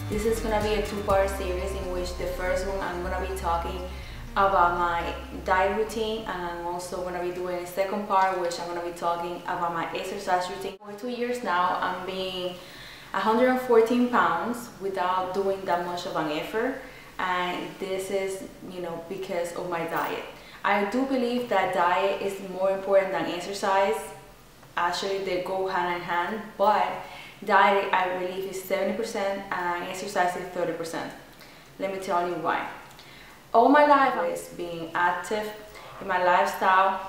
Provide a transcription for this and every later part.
This is gonna be a two-part series in which the first one I'm gonna be talking about my diet routine, and I'm also gonna be doing a second part which I'm gonna be talking about my exercise routine. For 2 years now, I'm being 114 pounds without doing that much of an effort, and this is, because of my diet. I do believe that diet is more important than exercise. Actually, they go hand in hand, but diet I believe is 70% and exercise is 30%. Let me tell you why. All my life I was being active in my lifestyle,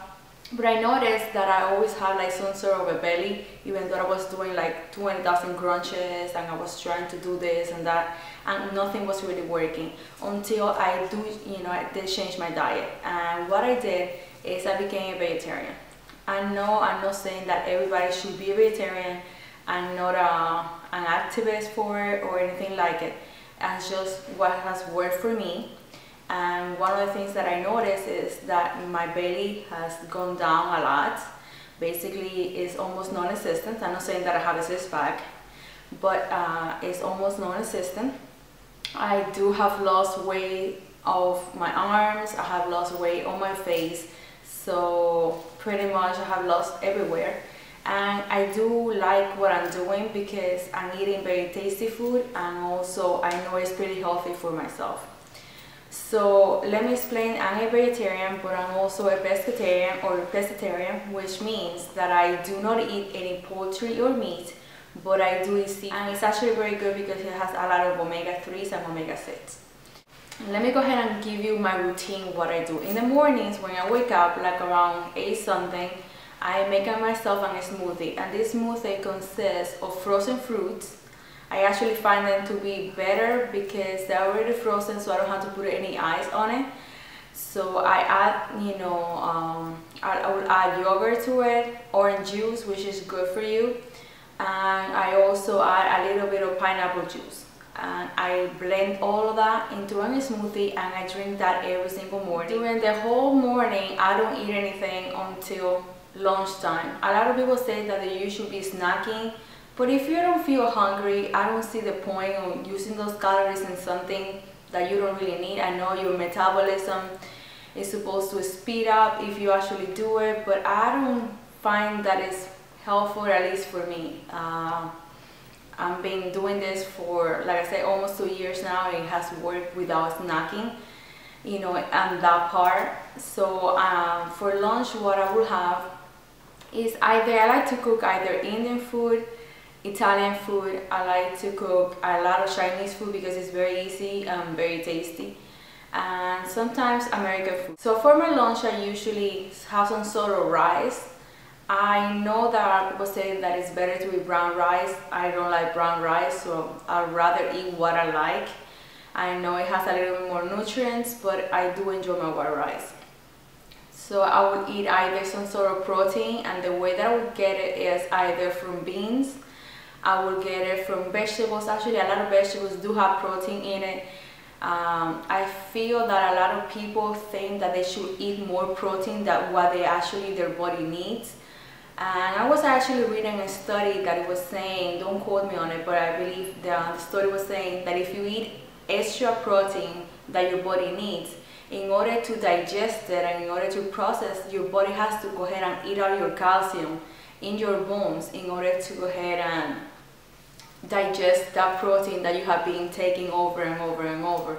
but I noticed that I always had like some sort of a belly, even though I was doing like 20,000 crunches and I was trying to do this and that, and nothing was really working until I did change my diet. And what I did is I became a vegetarian. I know I'm not saying that everybody should be a vegetarian. I'm not an activist for it or anything like it. It's just what has worked for me. And one of the things that I noticed is that my belly has gone down a lot. Basically, it's almost non-existent. I'm not saying that I have a six-pack, but it's almost non-existent. I do have lost weight of my arms. I have lost weight on my face. So pretty much I have lost everywhere. And I do like what I'm doing because I'm eating very tasty food, and also I know it's pretty healthy for myself. So let me explain. I'm a vegetarian, but I'm also a pescatarian or pescatarian, which means that I do not eat any poultry or meat, but I do eat seafood. And it's actually very good because it has a lot of omega-3s and omega-6. Let me go ahead and give you my routine, what I do. In the mornings when I wake up, like around 8 something, I make myself a smoothie, and this smoothie consists of frozen fruits. I actually find them to be better because they're already frozen, so I don't have to put any ice on it. So I add, I would add yogurt to it, orange juice, which is good for you, and I also add a little bit of pineapple juice. And I blend all of that into a smoothie, and I drink that every single morning. During the whole morning, I don't eat anything until lunchtime. A lot of people say that you should be snacking, but if you don't feel hungry, I don't see the point of using those calories in something that you don't really need. I know your metabolism is supposed to speed up if you actually do it, but I don't find that it's helpful, at least for me. I've been doing this for, like I said, almost 2 years now. It has worked without snacking, and that part. So for lunch, what I will have is I like to cook either Indian food, Italian food. I like to cook a lot of Chinese food because it's very easy and very tasty, and sometimes American food. So for my lunch, I usually have some sort of rice. I know that people say that it's better to eat brown rice. I don't like brown rice, so I'd rather eat what I like. I know it has a little bit more nutrients, but I do enjoy my white rice. So I would eat either some sort of protein, and the way that I would get it is either from beans. I will get it from vegetables. Actually, a lot of vegetables do have protein in it. I feel that a lot of people think that they should eat more protein than what their body needs. And I was actually reading a study that it was saying, don't quote me on it, but I believe the study was saying that if you eat extra protein that your body needs, in order to digest it and in order to process, your body has to go ahead and eat out your calcium in your bones in order to go ahead and digest that protein that you have been taking over and over and over.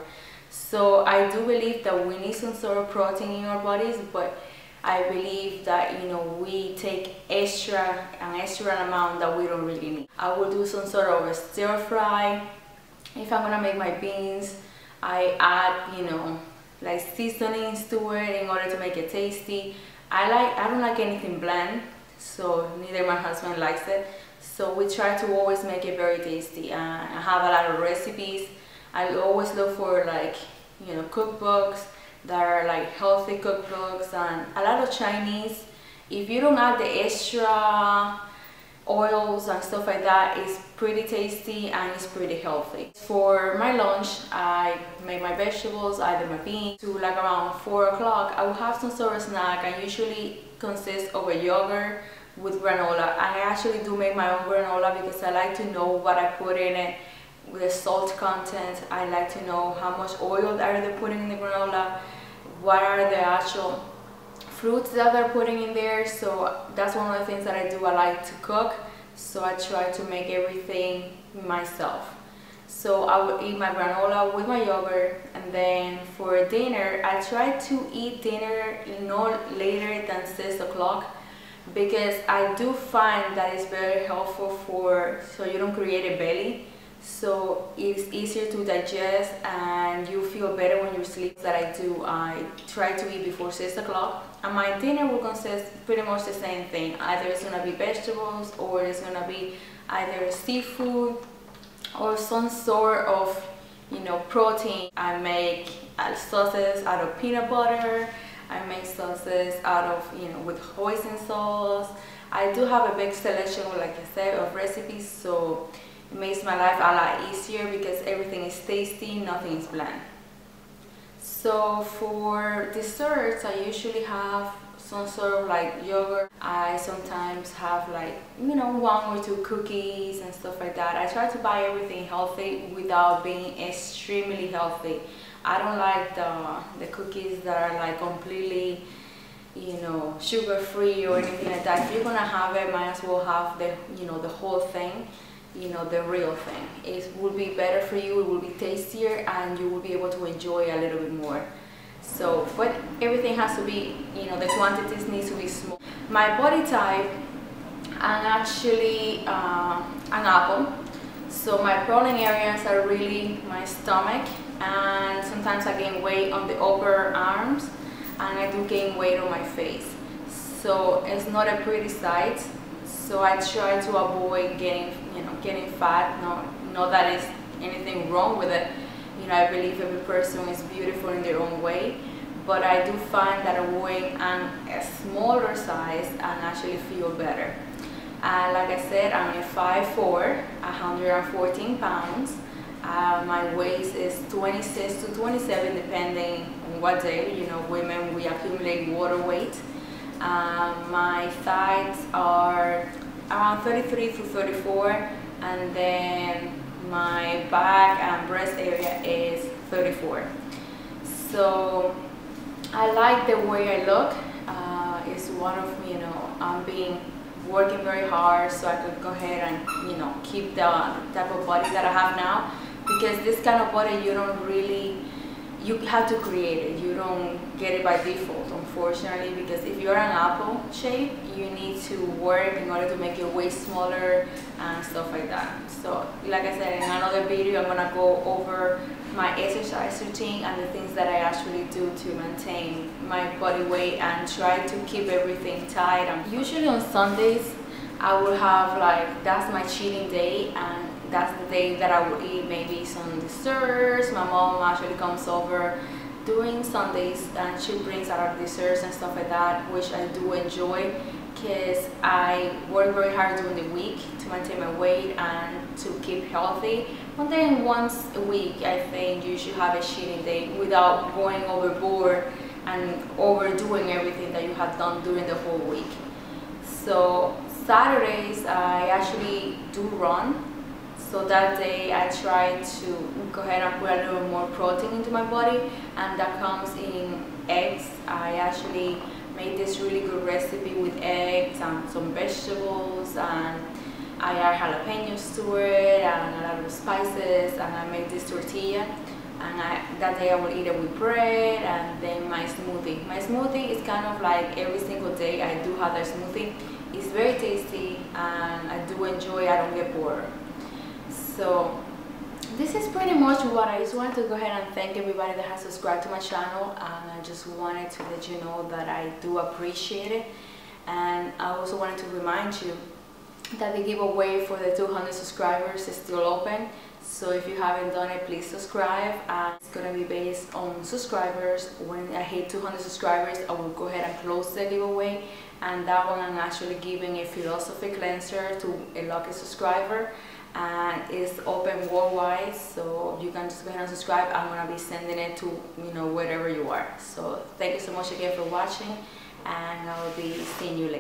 So I do believe that we need some sort of protein in our bodies, but I believe that we take an extra amount that we don't really need. I will do some sort of a stir fry. If I'm gonna make my beans, I add like seasonings to it in order to make it tasty. I don't like anything bland, so neither my husband likes it. So we try to always make it very tasty. I have a lot of recipes. I always look for cookbooks that are like healthy cookbooks, and a lot of Chinese. If you don't add the extra oils and stuff like that, it's pretty tasty and it's pretty healthy. For my lunch, I make my vegetables, either my beans. To like around 4 o'clock, I will have some sort of snack. I usually consist of a yogurt with granola. I actually do make my own granola because I like to know what I put in it with the salt content. I like to know how much oil are they putting in the granola, what are the actual fruits that they're putting in there. So that's one of the things that I do. I like to cook, so I try to make everything myself. So I would eat my granola with my yogurt, and then for dinner I try to eat dinner no later than 6 o'clock, because I do find that it's very helpful so you don't create a belly. So it's easier to digest and you feel better when you sleep. That I do, I try to eat before 6 o'clock, and my dinner will consist pretty much the same thing. Either it's gonna be vegetables, or it's gonna be either seafood or some sort of, you know, protein. I make sauces out of peanut butter. I make sauces out of, you know, with hoisin sauce. I do have a big selection, like I said, of recipes, so it makes my life a lot easier because everything is tasty, nothing is bland. So for desserts, I usually have some sort of like yogurt. I sometimes have, like, you know, 1 or 2 cookies and stuff like that. I try to buy everything healthy without being extremely healthy. I don't like the cookies that are like completely, you know, sugar free or anything like that. If you're gonna have it, might as well have the, you know, the whole thing, you know, the real thing. It will be better for you, it will be tastier, and you will be able to enjoy a little bit more. So, but everything has to be, you know, the quantities needs to be small. My body type, I'm actually an apple. So my problem areas are really my stomach, and sometimes I gain weight on the upper arms, and I do gain weight on my face. So it's not a pretty sight. So I try to avoid getting fat. Not that it's anything wrong with it. You know, I believe every person is beautiful in their own way, but I do find that avoiding a smaller size and actually feel better. Like I said, I'm a 5'4", 114 pounds. My waist is 26 to 27, depending on what day. You know, women, we accumulate water weight. My thighs are around 33 to 34, and then my back and breast area is 34. So I like the way I look. It's one of, you know, I'm working very hard so I could go ahead and, you know, keep the type of body that I have now, because this kind of body you have to create it. You don't get it by default, unfortunately, because if you're an apple shape, you need to work in order to make your waist smaller and stuff like that. So like I said, in another video, I'm gonna go over my exercise routine and the things that I actually do to maintain my body weight and try to keep everything tight. And usually on Sundays, I will have, like, that's my cheating day, and that's the day that I will eat maybe some desserts. My mom actually comes over during Sundays and she brings out desserts and stuff like that, which I do enjoy, because I work very hard during the week to maintain my weight and to keep healthy. But then once a week, I think you should have a cheating day without going overboard and overdoing everything that you have done during the whole week. So Saturdays, I actually do run. So that day I try to go ahead and put a little more protein into my body, and that comes in eggs. I actually made this really good recipe with eggs and some vegetables, and I add jalapenos to it and a lot of spices, and I made this tortilla, and that day I will eat it with bread, and then my smoothie. My smoothie is kind of like every single day I do have that smoothie. It's very tasty and I do enjoy it. I don't get bored. So this is pretty much what I just wanted to go ahead and thank everybody that has subscribed to my channel, and I just wanted to let you know that I do appreciate it. And I also wanted to remind you that the giveaway for the 200 subscribers is still open. So if you haven't done it, please subscribe, and it's gonna be based on subscribers. When I hit 200 subscribers, I will go ahead and close the giveaway, and that one I'm actually giving a philosophy cleanser to a lucky subscriber, and it's open worldwide, so you can just go ahead and subscribe. I'm gonna be sending it to, you know, wherever you are. So thank you so much again for watching, and I'll be seeing you later.